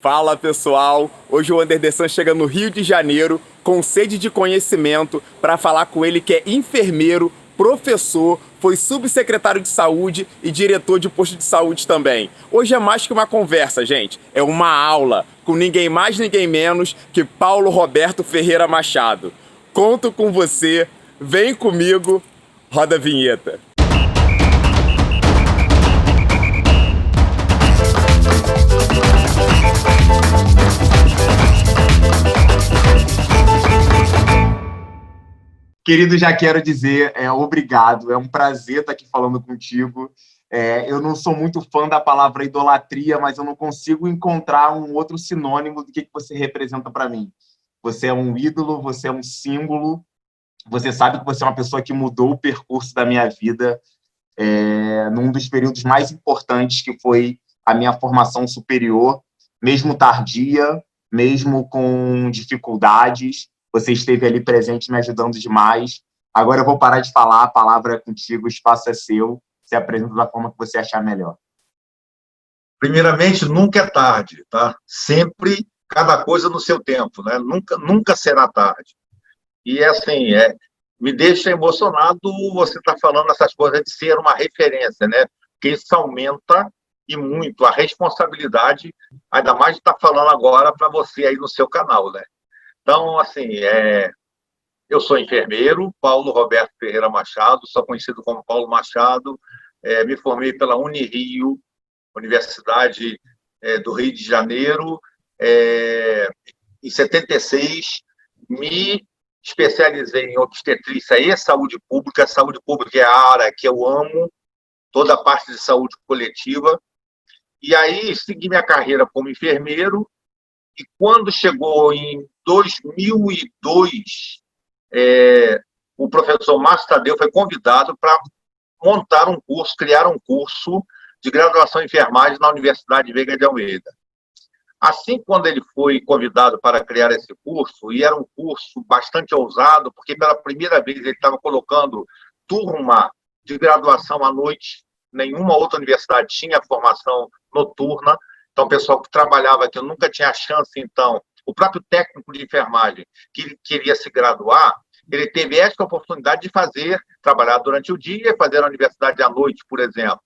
Fala pessoal, hoje o Anderson chega no Rio de Janeiro com sede de conhecimento para falar com ele que é enfermeiro, professor, foi subsecretário de saúde e diretor de posto de saúde também. Hoje é mais que uma conversa, gente, é uma aula com ninguém mais, ninguém menos que Paulo Roberto Ferreira Machado. Conto com você, vem comigo, roda a vinheta. Querido, já quero dizer obrigado, é um prazer estar aqui falando contigo. Eu não sou muito fã da palavra idolatria, mas eu não consigo encontrar um outro sinônimo do que você representa para mim. Você é um ídolo, você é um símbolo, você sabe que você é uma pessoa que mudou o percurso da minha vida num dos períodos mais importantes, que foi a minha formação superior, mesmo tardia, mesmo com dificuldades, você esteve ali presente me ajudando demais. Agora eu vou parar de falar, a palavra é contigo, o espaço é seu, se apresenta da forma que você achar melhor. Primeiramente, nunca é tarde, tá? Sempre, cada coisa no seu tempo, né? Nunca será tarde. E, assim, me deixa emocionado você estar falando essas coisas de ser uma referência, né? Porque isso aumenta e muito a responsabilidade, ainda mais de estar falando agora para você aí no seu canal, né? Então, assim, eu sou enfermeiro, Paulo Roberto Ferreira Machado, sou conhecido como Paulo Machado, me formei pela Unirio, Universidade do Rio de Janeiro, em 76, me especializei em obstetrícia e saúde pública. Saúde pública é a área que eu amo, toda a parte de saúde coletiva. E aí segui minha carreira como enfermeiro, e quando chegou em 2002, o professor Márcio Tadeu foi convidado para montar um curso, criar um curso de graduação em enfermagem na Universidade Veiga de Almeida. Assim, quando ele foi convidado para criar esse curso, e era um curso bastante ousado, porque pela primeira vez ele estava colocando turma de graduação à noite, nenhuma outra universidade tinha formação noturna, então o pessoal que trabalhava aqui nunca tinha chance. Então, o próprio técnico de enfermagem que queria se graduar, ele teve esta oportunidade de trabalhar durante o dia e fazer a universidade à noite, por exemplo.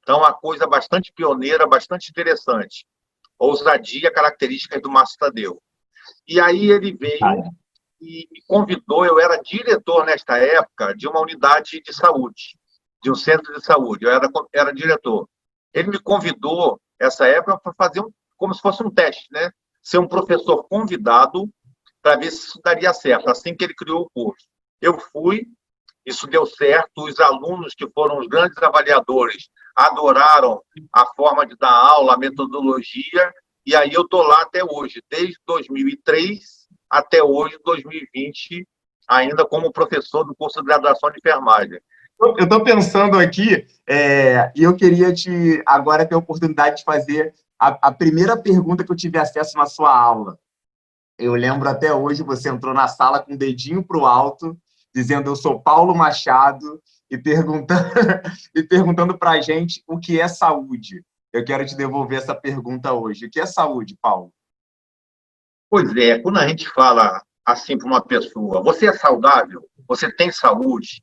Então, uma coisa bastante pioneira, bastante interessante. Ousadia, características do Márcio Tadeu. E aí ele veio e me convidou, eu era diretor nesta época de uma unidade de saúde, de um centro de saúde, eu era diretor. Ele me convidou, essa época, para fazer como se fosse um teste, né? Ser um professor convidado para ver se isso daria certo, assim que ele criou o curso. Eu fui, isso deu certo, os alunos que foram os grandes avaliadores adoraram a forma de dar aula, a metodologia, e aí eu estou lá até hoje, desde 2003 até hoje, 2020, ainda como professor do curso de graduação de enfermagem. Eu estou pensando aqui, e eu queria agora ter a oportunidade de fazer a primeira pergunta que eu tive acesso na sua aula. Eu lembro até hoje, você entrou na sala com o dedinho para o alto, dizendo: eu sou Paulo Machado, e perguntando, e perguntando para a gente o que é saúde. Eu quero te devolver essa pergunta hoje. O que é saúde, Paulo? Pois é, quando a gente fala assim para uma pessoa, você é saudável? Você tem saúde?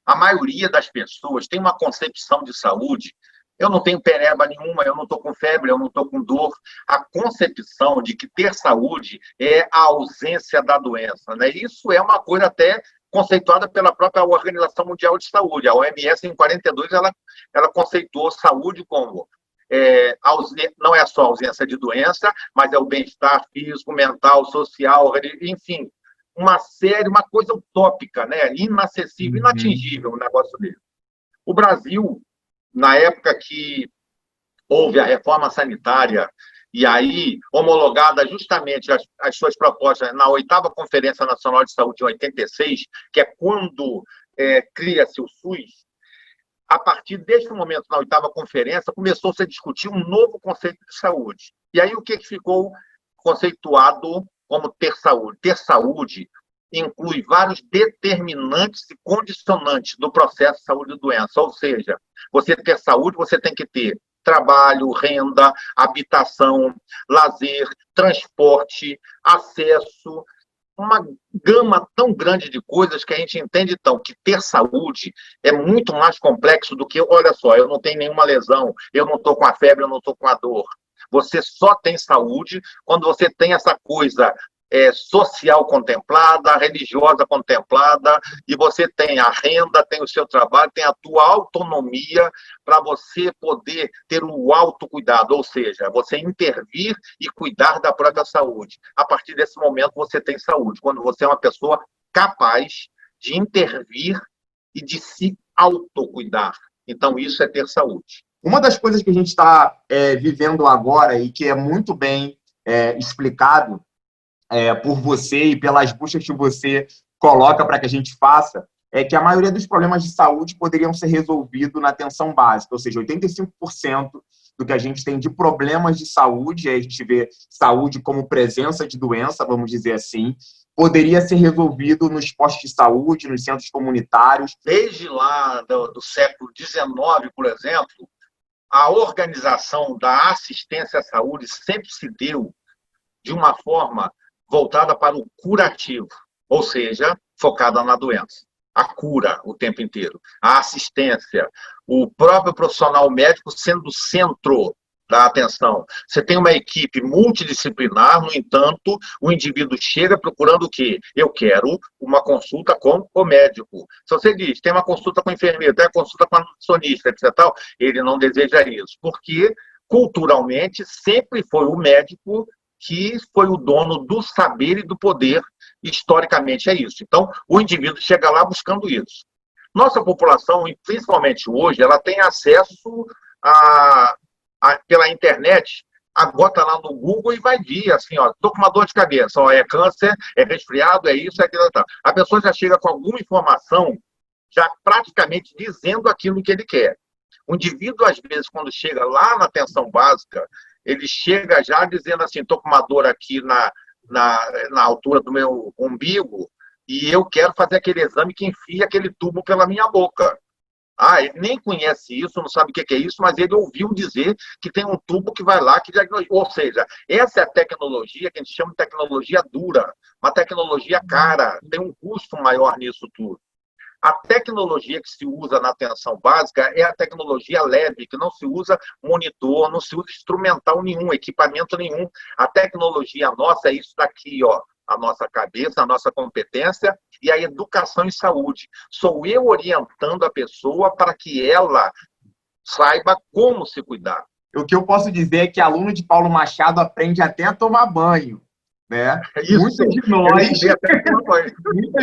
A maioria das pessoas tem uma concepção de saúde: eu não tenho pereba nenhuma, eu não estou com febre, eu não estou com dor. A concepção de que ter saúde é a ausência da doença, né? Isso é uma coisa até conceituada pela própria Organização Mundial de Saúde. A OMS, em 42, ela conceituou saúde como não é só ausência de doença, mas é o bem-estar físico, mental, social, enfim, uma coisa utópica, né? Inacessível, inatingível um negócio dele. O Brasil, na época que houve a reforma sanitária, e aí homologada justamente as suas propostas na 8ª Conferência Nacional de Saúde, em 86, que é quando cria-se o SUS, a partir deste momento, na 8ª Conferência, começou-se a discutir um novo conceito de saúde. E aí o que ficou conceituado como ter saúde? Ter saúde inclui vários determinantes e condicionantes do processo de saúde e doença. Ou seja, você ter saúde, você tem que ter trabalho, renda, habitação, lazer, transporte, acesso, uma gama tão grande de coisas que a gente entende, então, que ter saúde é muito mais complexo do que, olha só, eu não tenho nenhuma lesão, eu não estou com a febre, eu não estou com a dor. Você só tem saúde quando você tem essa coisa social contemplada, religiosa contemplada, e você tem a renda, tem o seu trabalho, tem a tua autonomia para você poder ter o autocuidado, ou seja, você intervir e cuidar da própria saúde. A partir desse momento, você tem saúde, quando você é uma pessoa capaz de intervir e de se autocuidar. Então, isso é ter saúde. Uma das coisas que a gente está vivendo agora e que é muito bem explicado por você e pelas buscas que você coloca para que a gente faça, é que a maioria dos problemas de saúde poderiam ser resolvidos na atenção básica, ou seja, 85% do que a gente tem de problemas de saúde, aí a gente vê saúde como presença de doença, vamos dizer assim, poderia ser resolvido nos postos de saúde, nos centros comunitários. Desde lá do século XIX, por exemplo, a organização da assistência à saúde sempre se deu de uma forma voltada para o curativo, ou seja, focada na doença. A cura o tempo inteiro, a assistência, o próprio profissional médico sendo o centro da atenção. Você tem uma equipe multidisciplinar, no entanto, o indivíduo chega procurando o quê? Eu quero uma consulta com o médico. Se você diz, tem uma consulta com o enfermeiro, tem uma consulta com a nutricionista, etc., ele não deseja isso, porque culturalmente sempre foi o médico que foi o dono do saber e do poder, historicamente é isso. Então, o indivíduo chega lá buscando isso. Nossa população, e principalmente hoje, ela tem acesso pela internet, bota lá no Google e vai vir, assim, ó, tô com uma dor de cabeça, ó, é câncer, é resfriado, é isso, é aquilo, tá. A pessoa já chega com alguma informação, já praticamente dizendo aquilo que ele quer. O indivíduo, às vezes, quando chega lá na atenção básica, ele chega já dizendo assim, estou com uma dor aqui na altura do meu umbigo e eu quero fazer aquele exame que enfia aquele tubo pela minha boca. Ele nem conhece isso, não sabe o que é isso, mas ele ouviu dizer que tem um tubo que vai lá, que diagnostica. Ou seja, essa é a tecnologia que a gente chama de tecnologia dura, uma tecnologia cara, tem um custo maior nisso tudo. A tecnologia que se usa na atenção básica é a tecnologia leve, que não se usa monitor, não se usa instrumental nenhum, equipamento nenhum. A tecnologia nossa é isso daqui, ó, a nossa cabeça, a nossa competência e a educação em saúde. Sou eu orientando a pessoa para que ela saiba como se cuidar. O que eu posso dizer é que aluno de Paulo Machado aprende até a tomar banho. Né? Muitos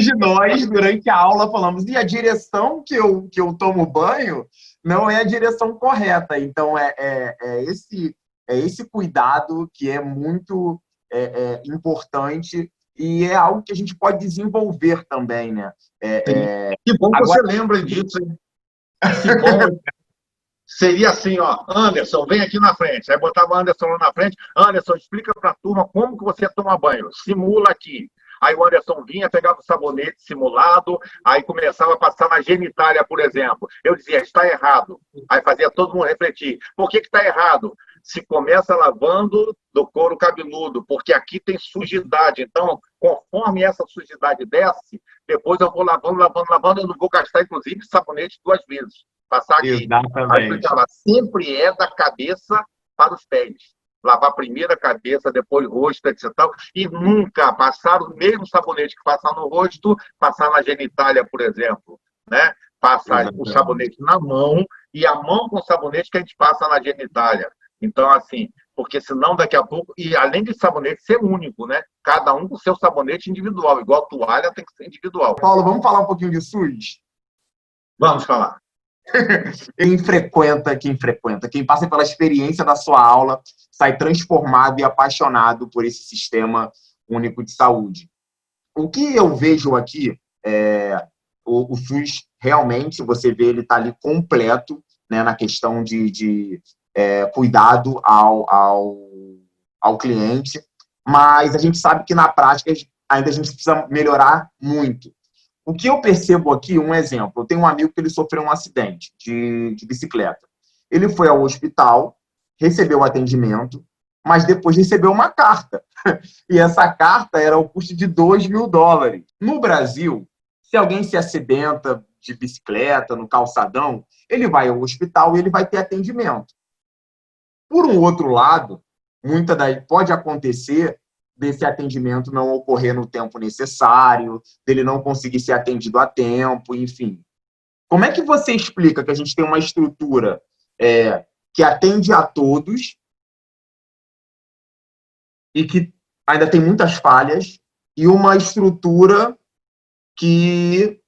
de nós, durante a aula, falamos, e a direção que eu tomo banho não é a direção correta. Então, esse cuidado que é muito importante e é algo que a gente pode desenvolver também. Né? Que bom que você lembra disso, hein? Que bom. Seria assim, ó, Anderson, vem aqui na frente. Aí botava o Anderson lá na frente. Anderson, explica para a turma como que você toma banho. Simula aqui. Aí o Anderson vinha, pegava o sabonete simulado, aí começava a passar na genitália, por exemplo. Eu dizia, está errado. Aí fazia todo mundo refletir. Por que está errado? Se começa lavando do couro cabeludo, porque aqui tem sujidade. Então, conforme essa sujidade desce, depois eu vou lavando, eu não vou gastar, inclusive, sabonete 2 vezes. Passar aqui. Exatamente. Sempre é da cabeça para os pés. Lavar primeiro a cabeça, depois o rosto, etc. E nunca passar o mesmo sabonete que passar no rosto, passar na genitália, por exemplo. Né? Passar o sabonete na mão e a mão com o sabonete que a gente passa na genitália. Então, assim, porque senão daqui a pouco, e além de sabonete ser único, né? Cada um com o seu sabonete individual, igual toalha tem que ser individual. Paulo, vamos falar um pouquinho de SUS? Vamos falar. Quem passa pela experiência da sua aula, sai transformado e apaixonado por esse sistema único de saúde. O que eu vejo aqui o SUS realmente, você vê, ele está ali completo, né, na questão de cuidado ao cliente, mas a gente sabe que na prática ainda a gente precisa melhorar muito. O que eu percebo aqui, um exemplo, eu tenho um amigo que ele sofreu um acidente de bicicleta. Ele foi ao hospital, recebeu o atendimento, mas depois recebeu uma carta. E essa carta era o custo de $2.000. No Brasil, se alguém se acidenta de bicicleta, no calçadão, ele vai ao hospital e ele vai ter atendimento. Por um outro lado, pode acontecer desse atendimento não ocorrer no tempo necessário, dele não conseguir ser atendido a tempo, enfim. Como é que você explica que a gente tem uma estrutura que atende a todos e que ainda tem muitas falhas, e uma estrutura que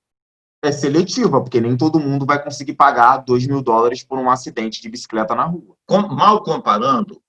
é seletiva, porque nem todo mundo vai conseguir pagar $2.000 por um acidente de bicicleta na rua? Mal comparando,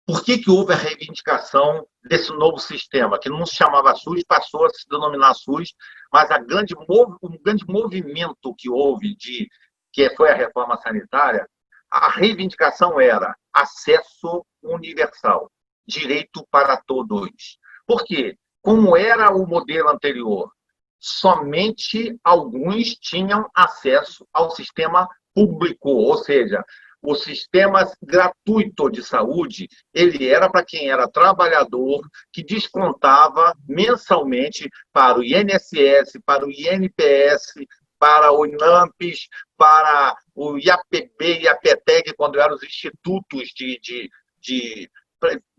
por que houve a reivindicação desse novo sistema, que não se chamava SUS, passou a se denominar SUS, mas um grande movimento que houve, que foi a reforma sanitária, a reivindicação era acesso universal, direito para todos. Por quê? Como era o modelo anterior, somente alguns tinham acesso ao sistema público, ou seja, o sistema gratuito de saúde, ele era para quem era trabalhador, que descontava mensalmente para o INSS, para o INPS, para o INAMPS, para o IAPB, IAPTEG, quando eram os institutos de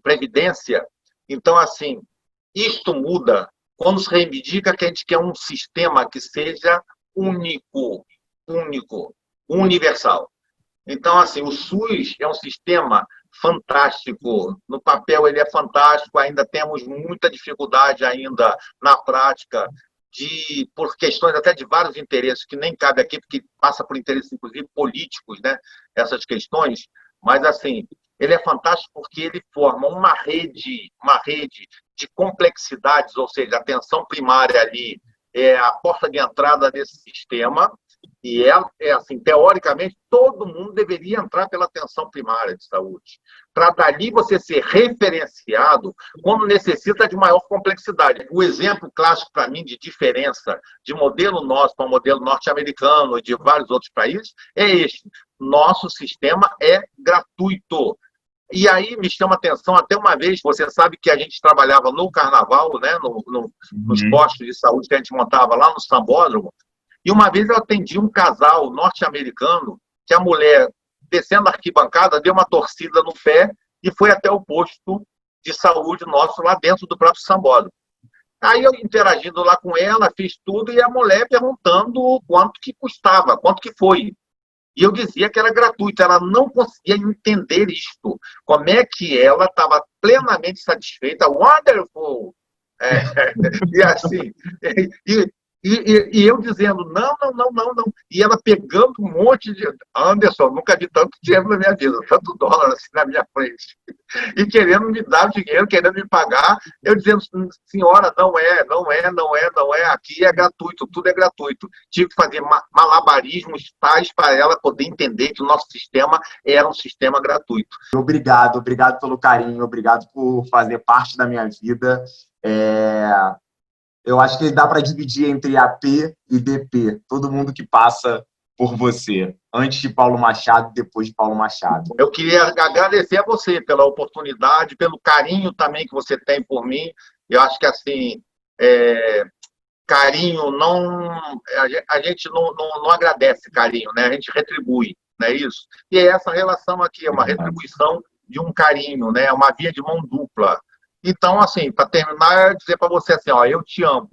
previdência. Então, assim, isto muda quando se reivindica que a gente quer um sistema que seja único, universal. Então, assim, o SUS é um sistema fantástico. No papel ele é fantástico, ainda temos muita dificuldade ainda na prática, por questões até de vários interesses, que nem cabe aqui, porque passa por interesses, inclusive, políticos, né? Essas questões. Mas, assim, ele é fantástico porque ele forma uma rede de complexidades, ou seja, a atenção primária ali é a porta de entrada desse sistema, e assim, teoricamente, todo mundo deveria entrar pela atenção primária de saúde, para dali você ser referenciado quando necessita de maior complexidade. O exemplo clássico para mim de diferença de modelo nosso para o modelo norte-americano e de vários outros países é este. Nosso sistema é gratuito. E aí me chama a atenção, até uma vez, você sabe que a gente trabalhava no carnaval, né, nos postos de saúde que a gente montava lá no Sambódromo, e uma vez eu atendi um casal norte-americano que a mulher, descendo a arquibancada, deu uma torcida no pé e foi até o posto de saúde nosso lá dentro do próprio Sambódromo. Aí eu interagindo lá com ela, fiz tudo, e a mulher perguntando quanto que custava, quanto que foi. E eu dizia que era gratuito, ela não conseguia entender isto. Como é que ela estava plenamente satisfeita, wonderful! E assim, e eu dizendo, não. E ela pegando um monte de... Anderson, nunca vi tanto dinheiro na minha vida, tanto dólar assim na minha frente. E querendo me dar dinheiro, querendo me pagar. Eu dizendo, senhora, não é. Aqui é gratuito, tudo é gratuito. Tive que fazer malabarismos tais para ela poder entender que o nosso sistema era um sistema gratuito. Obrigado pelo carinho, obrigado por fazer parte da minha vida. Eu acho que dá para dividir entre AP e DP, todo mundo que passa por você, antes de Paulo Machado, depois de Paulo Machado. Eu queria agradecer a você pela oportunidade, pelo carinho também que você tem por mim. Eu acho que, assim, carinho a gente não agradece carinho, né? A gente retribui, não é isso? E essa relação aqui é uma retribuição de um carinho, né? Uma via de mão dupla. Então, assim, para terminar, eu dizer para você assim, ó, eu te amo.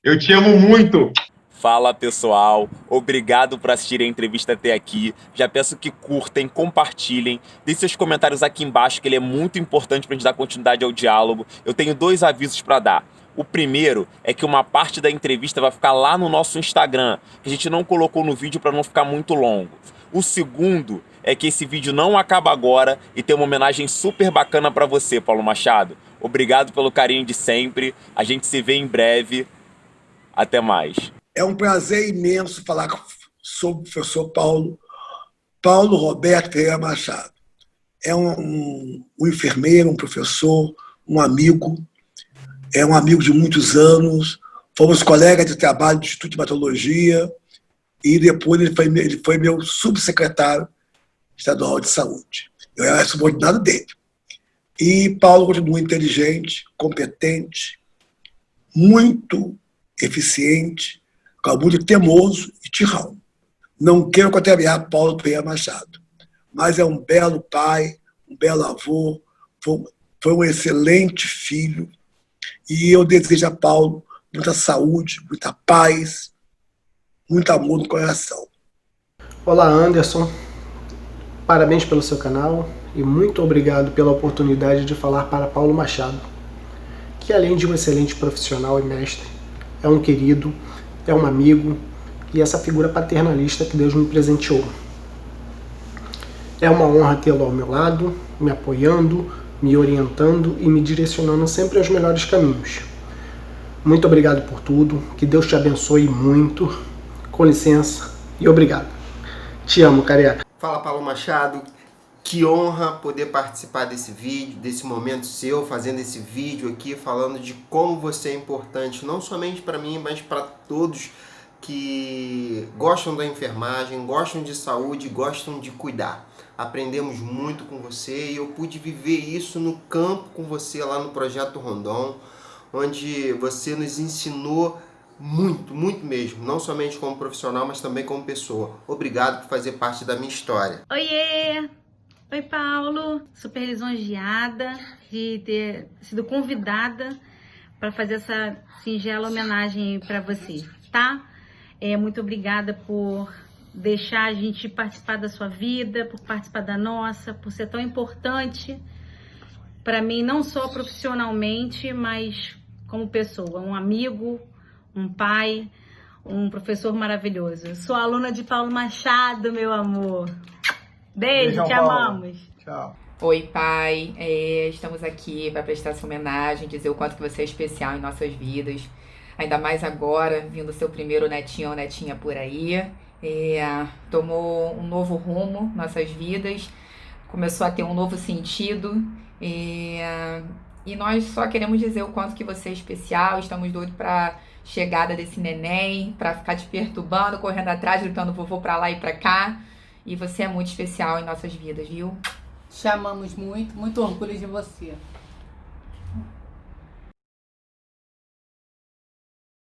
Eu te amo muito. Fala, pessoal. Obrigado por assistir a entrevista até aqui. Já peço que curtem, compartilhem, deixem seus comentários aqui embaixo, que ele é muito importante para a gente dar continuidade ao diálogo. Eu tenho 2 avisos para dar. O primeiro é que uma parte da entrevista vai ficar lá no nosso Instagram, que a gente não colocou no vídeo para não ficar muito longo. O segundo é que esse vídeo não acaba agora e tem uma homenagem super bacana para você, Paulo Machado. Obrigado pelo carinho de sempre. A gente se vê em breve. Até mais. É um prazer imenso falar sobre o professor Paulo Roberto Ferreira Machado. É um enfermeiro, um professor, um amigo. É um amigo de muitos anos. Fomos colegas de trabalho do Instituto de Hematologia. E depois ele foi meu subsecretário Estadual de Saúde. Eu era subordinado dele. E Paulo continua inteligente, competente, muito eficiente, muito temoso e tirão. Não quero contrariar Paulo Pereira Machado, mas é um belo pai, um belo avô, foi um excelente filho, e eu desejo a Paulo muita saúde, muita paz, muito amor no coração. Olá, Anderson. Parabéns pelo seu canal e muito obrigado pela oportunidade de falar para Paulo Machado, que além de um excelente profissional e mestre, é um querido, é um amigo e essa figura paternalista que Deus me presenteou. É uma honra tê-lo ao meu lado, me apoiando, me orientando e me direcionando sempre aos melhores caminhos. Muito obrigado por tudo, que Deus te abençoe muito, com licença e obrigado. Te amo, careca. Fala, Paulo Machado, que honra poder participar desse vídeo, desse momento seu, fazendo esse vídeo aqui, falando de como você é importante, não somente para mim, mas para todos que gostam da enfermagem, gostam de saúde, gostam de cuidar. Aprendemos muito com você e eu pude viver isso no campo com você lá no Projeto Rondon, onde você nos ensinou muito, muito mesmo, não somente como profissional, mas também como pessoa. Obrigado por fazer parte da minha história. Oiê! Oi, Paulo. Super lisonjeada de ter sido convidada para fazer essa singela homenagem para você, tá? Muito obrigada por deixar a gente participar da sua vida, por participar da nossa, por ser tão importante para mim, não só profissionalmente, mas como pessoa, um amigo, um pai, um professor maravilhoso. Eu sou aluna de Paulo Machado, meu amor. Beijo, Beijão, te Paulo. amamos. Tchau. Oi, pai. Estamos aqui para prestar essa homenagem, dizer o quanto que você é especial em nossas vidas. Ainda mais agora, vindo seu primeiro netinho ou netinha por aí. Tomou um novo rumo em nossas vidas, começou a ter um novo sentido. E nós só queremos dizer o quanto que você é especial. Estamos doidos para chegada desse neném, para ficar te perturbando, correndo atrás, gritando vovô para lá e para cá. E você é muito especial em nossas vidas, viu? Te amamos muito, muito orgulho de você.